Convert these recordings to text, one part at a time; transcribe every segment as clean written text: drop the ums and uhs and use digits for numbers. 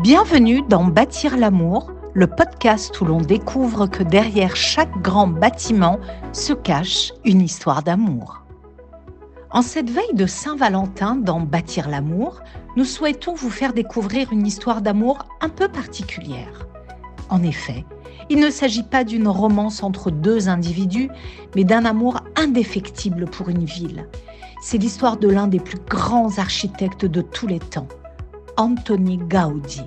Bienvenue dans Bâtir l'amour, le podcast où l'on découvre que derrière chaque grand bâtiment se cache une histoire d'amour. En cette veille de Saint-Valentin dans Bâtir l'amour, nous souhaitons vous faire découvrir une histoire d'amour un peu particulière. En effet, il ne s'agit pas d'une romance entre deux individus, mais d'un amour indéfectible pour une ville. C'est l'histoire de l'un des plus grands architectes de tous les temps, Antoni Gaudí,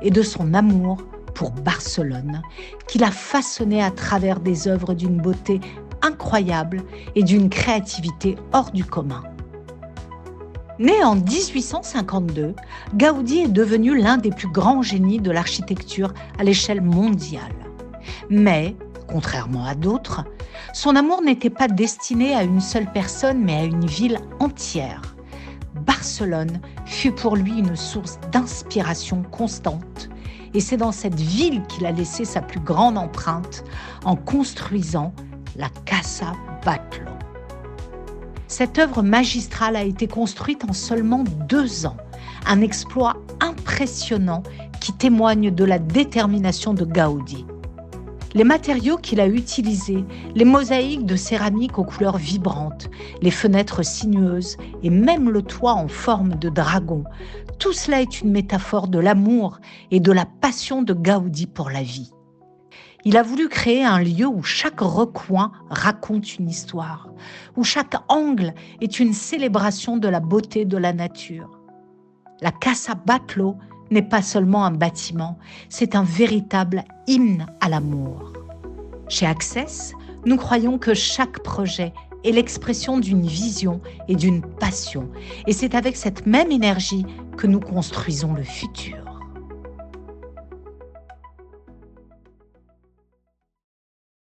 et de son amour pour Barcelone, qu'il a façonné à travers des œuvres d'une beauté incroyable et d'une créativité hors du commun. Né en 1852, Gaudí est devenu l'un des plus grands génies de l'architecture à l'échelle mondiale. Mais, contrairement à d'autres, son amour n'était pas destiné à une seule personne, mais à une ville entière. Barcelone fut pour lui une source d'inspiration constante, et c'est dans cette ville qu'il a laissé sa plus grande empreinte en construisant la Casa Batlló. Cette œuvre magistrale a été construite en seulement 2 ans, un exploit impressionnant qui témoigne de la détermination de Gaudí. Les matériaux qu'il a utilisés, les mosaïques de céramique aux couleurs vibrantes, les fenêtres sinueuses et même le toit en forme de dragon, tout cela est une métaphore de l'amour et de la passion de Gaudí pour la vie. Il a voulu créer un lieu où chaque recoin raconte une histoire, où chaque angle est une célébration de la beauté de la nature. La Casa Batlló n'est pas seulement un bâtiment, c'est un véritable hymne à l'amour. Chez Access, nous croyons que chaque projet est l'expression d'une vision et d'une passion, et c'est avec cette même énergie que nous construisons le futur.